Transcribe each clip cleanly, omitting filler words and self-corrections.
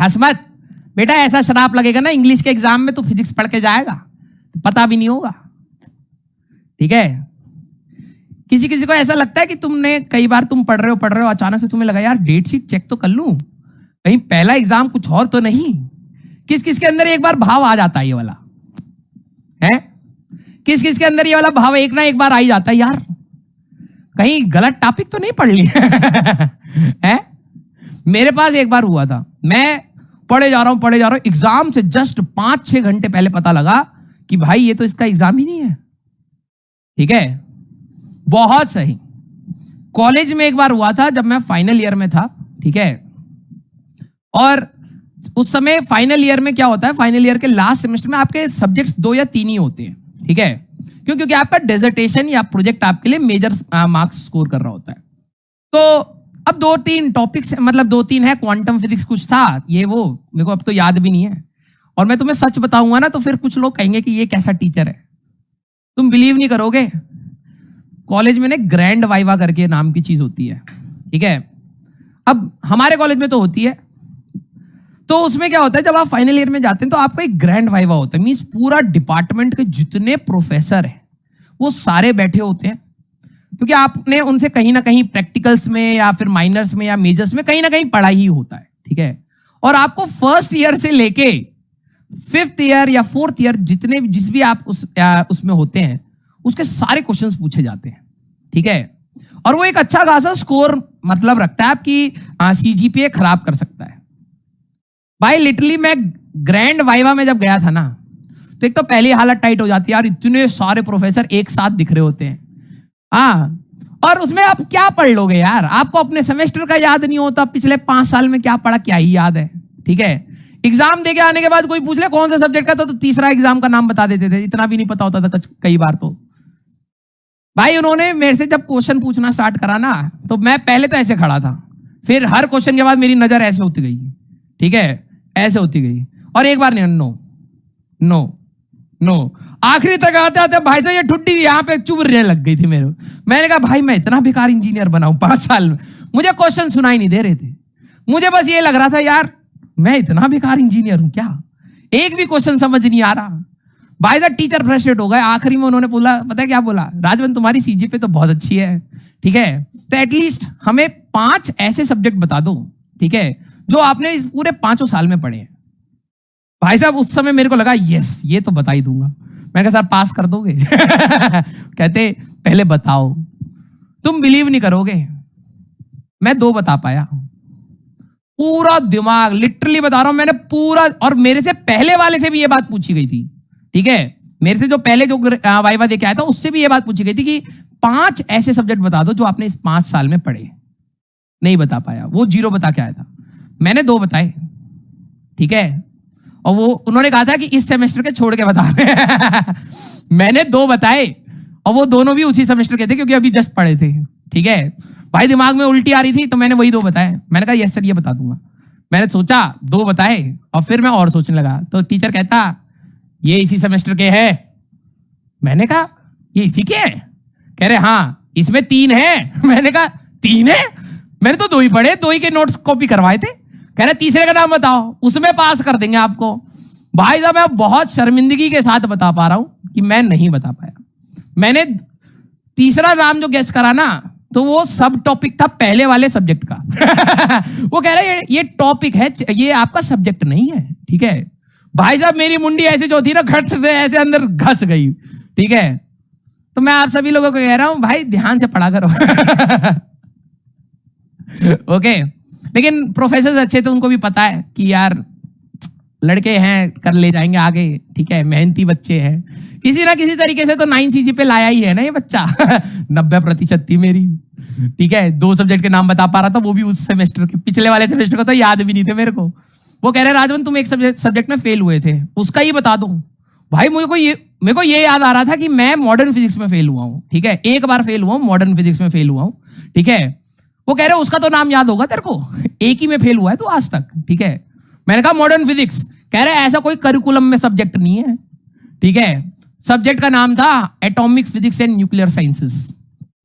हंस मत बेटा, ऐसा श्राप लगेगा ना इंग्लिश के एग्जाम में, तो फिजिक्स पढ़ के जाएगा तो पता भी नहीं होगा। ठीक है, किसी किसी को ऐसा लगता है कि तुमने कई बार तुम पढ़ रहे हो, अचानक से तुम्हें लगा यार डेट शीट चेक तो कर लूं, कहीं पहला एग्जाम कुछ और तो नहीं। किस किस के अंदर एक बार भाव आ जाता है ये वाला है, किस किस के अंदर ये वाला भाव एक ना एक बार आ ही जाता है, यार कहीं गलत टॉपिक तो नहीं पढ़ लिया है। मेरे पास एक बार हुआ था, मैं पढ़े जा रहा हूं, एग्जाम से जस्ट 5-6 घंटे पहले पता लगा कि भाई ये तो इसका एग्जाम ही नहीं है। ठीक है, बहुत सही। कॉलेज में एक बार हुआ था जब मैं फाइनल ईयर में था। ठीक है, और उस समय फाइनल ईयर में क्या होता है, फाइनल ईयर के लास्ट सेमेस्टर में आपके सब्जेक्ट्स 2 या 3 ही होते हैं। ठीक है, क्यों? क्योंकि आपका डेजर्टेशन या प्रोजेक्ट आपके लिए मेजर मार्क्स स्कोर कर रहा होता है। तो अब 2-3 टॉपिक्स, मतलब 2-3 है, क्वांटम फिजिक्स कुछ था, ये वो मेरे को अब तो याद भी नहीं है। और मैं तुम्हें सच बताऊंगा ना तो फिर कुछ लोग कहेंगे कि ये कैसा टीचर है। तुम बिलीव नहीं करोगे, कॉलेज में ना ग्रैंड वाइवा करके नाम की चीज होती है। ठीक है, अब हमारे कॉलेज में तो होती है, तो उसमें क्या होता है, जब आप फाइनल ईयर में जाते हैं तो आपका एक ग्रैंड वाइवा होता है। मींस पूरा डिपार्टमेंट के जितने प्रोफेसर हैं वो सारे बैठे होते हैं, क्योंकि आपने उनसे कहीं ना कहीं प्रैक्टिकल्स में या फिर माइनर्स में या मेजर्स में कहीं ना कहीं पढ़ा ही होता है। ठीक है, और आपको फर्स्ट ईयर से लेके 5th ईयर या 4th ईयर जिस भी आप उसमें होते हैं उसके सारे क्वेश्चंस पूछे जाते हैं। ठीक है, और वो एक अच्छा खासा स्कोर मतलब रखता है, आपकी CGPA खराब कर सकता है। भाई लिटरली मैं ग्रैंड वाइवा में जब गया था ना, तो एक तो पहली हालत टाइट हो जाती है यार, इतने सारे प्रोफेसर एक साथ दिख रहे होते हैं। हाँ, और उसमें आप क्या पढ़ लोगे यार, आपको अपने सेमेस्टर का याद नहीं होता, पिछले 5 साल में क्या पढ़ा क्या ही याद है। ठीक है, एग्जाम देके आने के बाद कोई पूछ ले कौन सा सब्जेक्ट का, तो तीसरा एग्जाम का नाम बता देते थे, इतना भी नहीं पता होता था कई बार। तो भाई उन्होंने मेरे से जब क्वेश्चन पूछना स्टार्ट करा ना, तो मैं पहले तो ऐसे खड़ा था, फिर हर क्वेश्चन के बाद मेरी नजर ऐसे होती गई। ठीक है, ऐसे होती गई, और एक बार नहीं, नो नो नो, आखिरी तक आते आते भाई तो ये ठुड्डी यहाँ पे चुभने लग गई थी मेरे। मैंने कहा भाई मैं इतना बेकार इंजीनियर बना हूं 5 साल में, मुझे क्वेश्चन सुनाई नहीं दे रहे थे, मुझे बस ये लग रहा था यार मैं इतना बेकार इंजीनियर हूं क्या, एक भी क्वेश्चन समझ नहीं आ रहा। भाई साहब टीचर फ्रस्ट्रेट हो गए, आखिरी में उन्होंने बोला, पता है क्या बोला, राजवन तुम्हारी CGPA तो बहुत अच्छी है, ठीक है, तो एटलीस्ट हमें 5 ऐसे सब्जेक्ट बता दो, ठीक है, जो आपने इस पूरे 5 साल में पढ़े हैं। भाई साहब उस समय मेरे को लगा यस ये तो बता ही दूंगा। मैंने कहा सर पास कर दोगे कहते पहले बताओ। तुम बिलीव नहीं करोगे, मैं 2 बता पाया, पूरा दिमाग लिटरली बता रहा हूं मैंने पूरा, और मेरे से पहले वाले से भी ये बात पूछी गई थी। ठीक है, मेरे से जो पहले जो वाइवा देके आया था उससे भी ये बात पूछी गई थी कि 5 ऐसे सब्जेक्ट बता दो जो आपने इस 5 साल में पढ़े। नहीं बता पाया, वो 0 बता के आया था, मैंने 2 बताए। ठीक है, और वो उन्होंने कहा था कि इस सेमेस्टर के छोड़ के बता रहे मैंने 2 बताए, और वो दोनों भी उसी सेमेस्टर के थे क्योंकि अभी जस्ट पढ़े थे। ठीक है, भाई दिमाग में उल्टी आ रही थी तो मैंने वही 2 बताए। मैंने कहा यस सर ये बता दूंगा। मैंने सोचा 2 बताए और फिर मैं और सोचने लगा, तो टीचर कहता ये इसी सेमेस्टर के हैं। मैंने कहा ये इसी के हैं? कह रहे हाँ इसमें 3 है। मैंने कहा 3 है? मैंने तो 2 ही पढ़े, 2 ही के नोट्स कॉपी करवाए थे। कह रहे तीसरे का नाम बताओ, उसमें पास कर देंगे आपको। भाई साहब मैं बहुत शर्मिंदगी के साथ बता पा रहा हूं कि मैं नहीं बता पाया। मैंने तीसरा नाम जो गेस करा ना, तो वो सब टॉपिक था पहले वाले सब्जेक्ट का वो कह रहे ये टॉपिक है, ये आपका सब्जेक्ट नहीं है। ठीक है, भाई साहब मेरी मुंडी ऐसे जो थी ना घट से ऐसे अंदर घस गई। ठीक है, तो मैं आप सभी लोगों को कह रहा हूं भाई ध्यान से पढ़ा करो ओके, लेकिन प्रोफेसर अच्छे थे, उनको भी पता है कि यार लड़के हैं कर ले जाएंगे आगे। ठीक है, मेहनती बच्चे हैं, किसी ना किसी तरीके से तो 9 CGPA लाया ही है ना ये बच्चा 90% थी मेरी। ठीक है, 2 सब्जेक्ट के नाम बता पा रहा था, वो भी उस सेमेस्टर के, पिछले वाले सेमेस्टर को तो याद भी नहीं थे मेरे को। वो कह रहे राजवन तुम एक सब्जेक्ट में फेल हुए थे, उसका ही बता दो। भाई मेरे को ये याद आ रहा था कि मैं मॉडर्न फिजिक्स में फेल हुआ हूँ। ठीक है, एक बार फेल हुआ हूँ, मॉडर्न फिजिक्स में फेल हुआ हूँ। ठीक है, वो कह रहे उसका तो नाम याद होगा तेरे को, एक ही में फेल हुआ है तो आज तक। ठीक है, मैंने कहा मॉडर्न फिजिक्स। कह रहे ऐसा कोई करिकुलम में सब्जेक्ट नहीं है। ठीक है, सब्जेक्ट का नाम था atomic physics and nuclear sciences.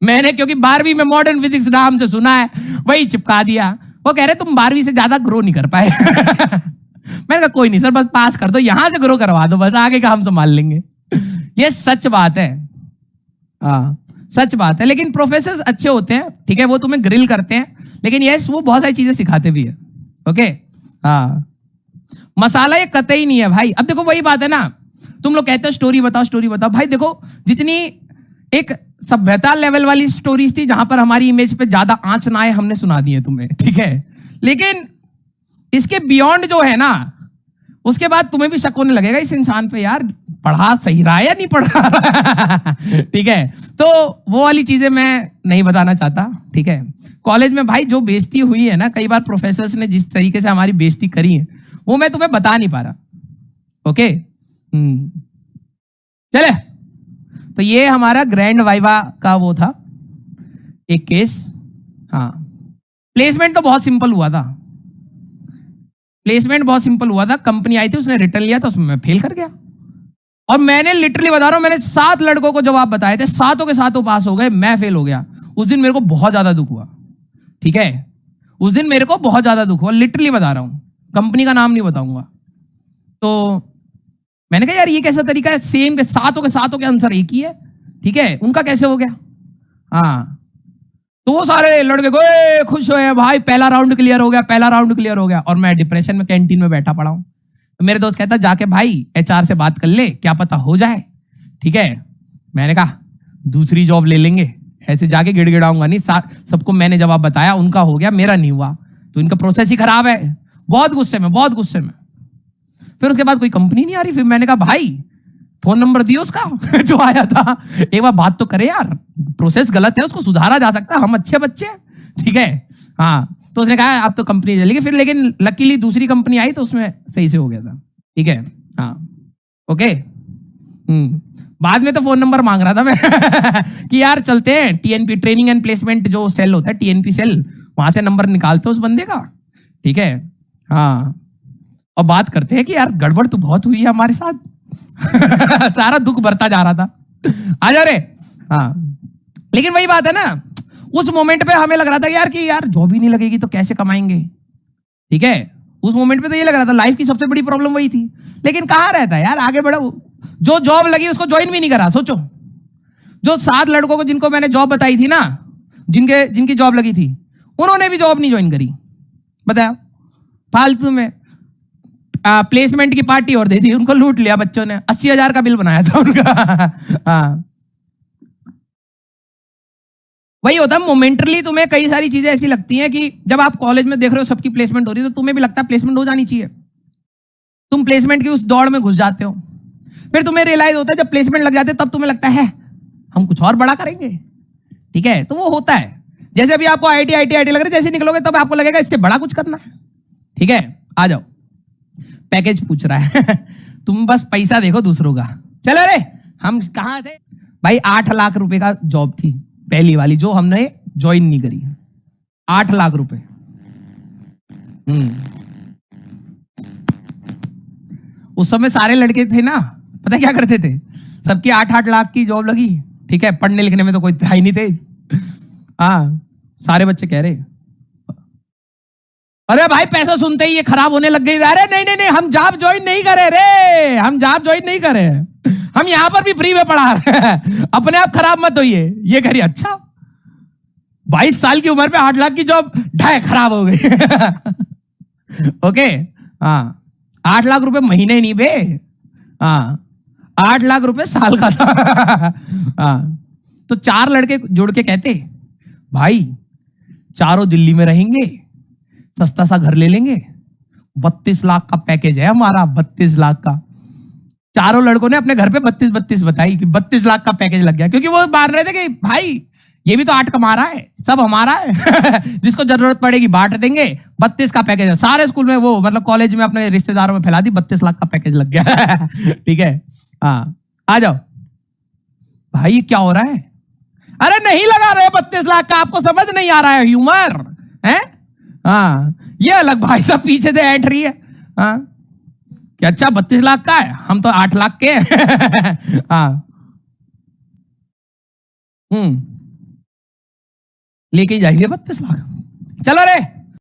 मैंने क्योंकि 12वीं में मॉडर्न फिजिक्स नाम से सुना है, वही चिपका दिया। वो कह रहे तुम 12वीं से ज्यादा ग्रो नहीं कर पाए कहा कोई नहीं सर, बस पास कर दो, यहां से ग्रो करवा दो, बस आगे का हम संभाल लेंगे। ये सच बात है, हाँ सच बात है। लेकिन प्रोफेसर्स अच्छे होते हैं, ठीक है, वो तुम्हें ग्रिल करते हैं, लेकिन यस वो बहुत सारी चीजें सिखाते भी है। ओके, हाँ मसाला ये कतई नहीं है भाई। अब देखो वही बात है ना, तुम लोग कहते हो स्टोरी बताओ स्टोरी बताओ, भाई देखो जितनी एक सभ्यता लेवल वाली स्टोरीज थी जहां पर हमारी इमेज पे ज्यादा आंच ना आए, हमने सुना दी है तुम्हें, ठीक है, लेकिन इसके बियॉन्ड जो है ना, उसके बाद तुम्हें भी शक होने लगेगा इस इंसान पे, यार पढ़ा सही रहा है या नहीं पढ़ा। ठीक है, तो वो वाली चीजें मैं नहीं बताना चाहता, ठीक है। कॉलेज में भाई जो बेइज्जती हुई है ना, कई बार प्रोफेसर्स ने जिस तरीके से हमारी बेइज्जती करी है, वो मैं तुम्हें बता नहीं पा रहा। ओके, चले, तो ये हमारा ग्रैंड वाइवा का वो था एक केस। हाँ, प्लेसमेंट तो बहुत सिंपल हुआ था, प्लेसमेंट बहुत सिंपल हुआ था। कंपनी आई थी, उसने रिटर्न लिया था, उसमें मैं फेल कर गया। और मैंने लिटरली बता रहा हूं, मैंने 7 लड़कों को जवाब बताए थे, 7 के 7 पास हो गए, मैं फेल हो गया। उस दिन मेरे को बहुत ज्यादा दुख हुआ, ठीक है, उस दिन मेरे को बहुत ज्यादा दुख हुआ, लिटरली बता रहा हूं, कंपनी का नाम नहीं बताऊंगा। तो मैंने कहा यार ये कैसा तरीका है, सेम के 7 के आंसर एक ही है, ठीक है, उनका कैसे हो गया। हाँ, तो वो सारे लड़के को खुश हुए, भाई पहला राउंड क्लियर हो गया, पहला राउंड क्लियर हो गया। और मैं डिप्रेशन में कैंटीन में बैठा पड़ा हूं। तो मेरे दोस्त कहता जाके भाई एचआर से बात कर ले, क्या पता हो जाए, ठीक है। मैंने कहा दूसरी जॉब ले लेंगे, ऐसे जाके गिड़गिड़ाऊंगा नहीं, सबको मैंने जवाब बताया, उनका हो गया, मेरा नहीं हुआ, तो इनका प्रोसेस ही खराब है। बहुत गुस्से में, बहुत गुस्से में। फिर उसके बाद कोई कंपनी नहीं आ रही। फिर मैंने कहा भाई फोन नंबर दियो उसका जो आया था, एक बार बात तो करे यार, प्रोसेस गलत है, उसको सुधारा जा सकता है, हम अच्छे बच्चे हैं, ठीक है। हाँ, तो उसने कहा अब तो कंपनी चलेगी। फिर लेकिन लकीली दूसरी कंपनी आई तो उसमें सही से हो गया था, ठीक है। हाँ, ओके, बाद में तो फोन नंबर मांग रहा था मैं कि यार चलते हैं टीएनपी, ट्रेनिंग एंड प्लेसमेंट जो सेल होता है, टीएनपी सेल, वहां से नंबर निकालते उस बंदे का, ठीक है। हाँ, और बात करते हैं कि यार गड़बड़ तो बहुत हुई है हमारे साथ सारा दुख बढ़ता जा रहा था। आ जा रे। हाँ, लेकिन वही बात है ना, उस मोमेंट पे हमें लग रहा था यार कि यार जॉब ही नहीं लगेगी तो कैसे कमाएंगे, ठीक है। उस मोमेंट पे तो ये लग रहा था, लाइफ की सबसे बड़ी प्रॉब्लम वही थी। लेकिन कहां रहता है यार, आगे बढ़ो। जो जॉब लगी उसको ज्वाइन भी नहीं करा। सोचो, जो 7 लड़कों को जिनको मैंने जॉब बताई थी ना, जिनकी जॉब लगी थी, उन्होंने भी जॉब नहीं ज्वाइन करी। बताया, फालतू में प्लेसमेंट की पार्टी और दे दी, उनको लूट लिया बच्चों ने, 80,000 का बिल बनाया था उनका। हाँ, वही होता है, मोमेंटली तुम्हें कई सारी चीजें ऐसी लगती हैं कि जब आप कॉलेज में देख रहे हो सबकी प्लेसमेंट हो रही है, तो तुम्हें भी लगता है प्लेसमेंट हो जानी चाहिए। तुम प्लेसमेंट की उस दौड़ में घुस जाते हो। फिर तुम्हें रियलाइज होता है जब प्लेसमेंट लग जाते हैं, तब तुम्हें लगता है हम कुछ और बड़ा करेंगे, ठीक है। तो वो होता है, जैसे अभी आपको आईटी लग रहा है, जैसे निकलोगे तब आपको लगेगा इससे बड़ा कुछ करना है, ठीक है। आ जाओ, पैकेज पूछ रहा है तुम बस पैसा देखो दूसरों का। चलो रे, हम कहां थे भाई, 8 लाख रुपए का जॉब थी पहली वाली, जो हमने ज्वाइन नहीं करी। 8 लाख रुपए। उस समय सारे लड़के थे ना, पता क्या करते थे, सबकी 8-8 लाख की जॉब लगी, ठीक है। पढ़ने लिखने में तो कोई था ही नहीं तेज। हाँ, सारे बच्चे कह रहे अरे भाई पैसा सुनते ही ये खराब होने लग गई। अरे नहीं नहीं नहीं, हम जॉब ज्वाइन नहीं करे रे, हम जॉब ज्वाइन नहीं करे, हम यहां पर भी फ्री में पढ़ा रहे हैं, अपने आप खराब मत होइए। ये कह रही अच्छा, 22 साल की उम्र पे 8 लाख की जॉब ढाई खराब हो गई। ओके, हाँ, 8 लाख रुपए महीने नहीं बे, हाँ 8 लाख रुपए साल का था। हाँ, तो 4 लड़के जुड़ के कहते भाई चारों दिल्ली में रहेंगे, सस्ता सा घर ले लेंगे, 32 लाख का पैकेज है हमारा, 32 लाख का। चारों लड़कों ने अपने घर पे 32 बताई कि 32 लाख का पैकेज लग गया, क्योंकि वो मान रहे थे कि भाई ये भी तो 8 कमा रहा है, सब हमारा है। जिसको जरूरत पड़ेगी बांट देंगे, 32 का पैकेज है। सारे स्कूल में, वो मतलब कॉलेज में अपने रिश्तेदारों में फैला दी, 32 लाख का पैकेज लग गया। ठीक है, हाँ आ जाओ भाई, क्या हो रहा है। अरे नहीं लगा रहे 32 लाख का, आपको समझ नहीं आ रहा है ह्यूमर है। हाँ, ये अलग भाई साहब पीछे से एंट्री है। हाँ, कि अच्छा 32 लाख का है, हम तो 8 लाख के हैं। हाँ, लेके जाएंगे 32 लाख, चलो रे।